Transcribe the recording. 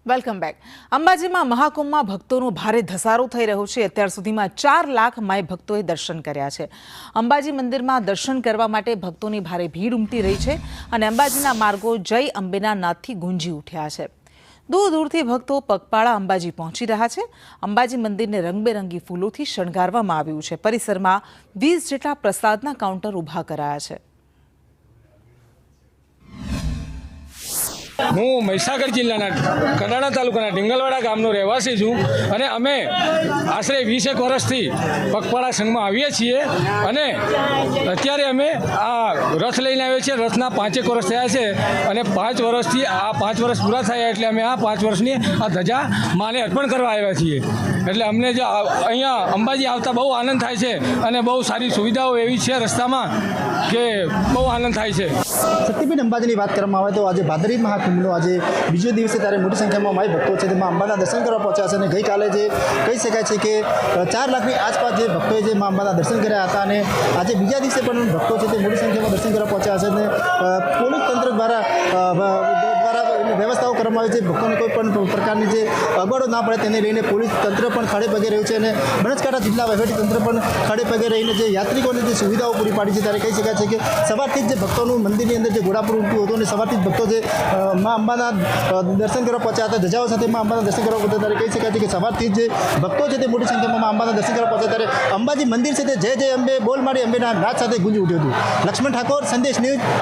Welcome back. અંબાજીમાં મહાકુંભમાં ભક્તોનો ભારે ધસારો થઈ રહ્યો છે. અત્યાર સુધીમાં 4 લાખ માઈ ભક્તોએ દર્શન કર્યા છે. અંબાજી મંદિરમાં દર્શન કરવા માટે ભક્તોની ભારે ભીડ ઉમટી રહી છે અને અંબાજીના માર્ગો જય અંબેના નાદથી ગુંજી ઉઠ્યા છે. દૂર દૂરથી ભક્તો પગપાળા અંબાજી પહોંચી રહ્યા છે. અંબાજી મંદિરને રંગબેરંગી ફૂલોથી શણગારવામાં આવ્યું છે. પરિસરમાં 20 જેટલા પ્રસાદના કાઉન્ટર ઊભા કરાયા છે. હું મહીસાગર જિલ્લાના કડાણા તાલુકાના ડીંગલવાડા ગામનો રહેવાસી છું અને અમે આશરે 20 વર્ષથી પગપાળા સંઘમાં આવીએ છીએ અને અત્યારે અમે આ રથ લઈને આવીએ છીએ. રથના 5 વર્ષ થયા છે અને 5 વર્ષથી આ 5 વર્ષ પૂરા થયા એટલે અમે આ 5 વર્ષની આ ધજા માને અર્પણ કરવા આવ્યા છીએ. એટલે અમને જો અહીંયા અંબાજી આવતા બહુ આનંદ થાય છે અને બહુ સારી સુવિધાઓ એવી છે રસ્તામાં કે બહુ આનંદ થાય છે. શક્તિપીઠ અંબાજીની વાત કરવામાં આવે તો આજે ભાદરવી મહાકુંભનો આજે બીજો દિવસે ત્યારે મોટી સંખ્યામાં માઈ ભક્તો છે તેમાં અંબાના દર્શન કરવા પહોંચ્યા છે અને ગઈકાલે જે કહી શકાય છે કે 4 લાખની આસપાસ જે ભક્તોએ જે મા અંબાના દર્શન કર્યા હતા અને આજે બીજા દિવસે પણ ભક્તો છે તે મોટી સંખ્યામાં દર્શન કરવા પહોંચ્યા છે અને પોલીસ તંત્ર દ્વારા વ્યવસ્થાઓ કરવામાં આવી છે. ભક્તોને કોઈ પણ પ્રકારની જે અગવડો ના પડે તેને લઈને પોલીસ તંત્ર પણ ખડે પગે રહ્યું છે અને બનાસકાંઠા જિલ્લા વહીવટી તંત્ર પણ ખડે પગે રહીને જે યાત્રિકોને જે સુવિધાઓ પૂરી પાડી છે ત્યારે કહી શકાય છે કે સવારથી જ જે ભક્તોનું મંદિરની અંદર જે ઘોડાપુર ઉમટ્યું હતું અને સવારથી જ ભક્તો જે મા અંબાના દર્શન કરવા પહોંચ્યા હતા, ધજાઓ સાથે મા અંબાના દર્શન કરવા પહોંચ્યા ત્યારે કહી શકાય છે કે સવારથી જ જે ભક્તો છે તે મોટી સંખ્યામાં મા અંબાના દર્શન કરવા પહોંચ્યા ત્યારે અંબાજી મંદિર છે તે જય જય અંબે બોલ મારી અંબેના નાદ સાથે ગુંજી ઉઠ્યું હતું. લક્ષ્મણ ઠાકોર, સંદેશ ન્યૂઝ.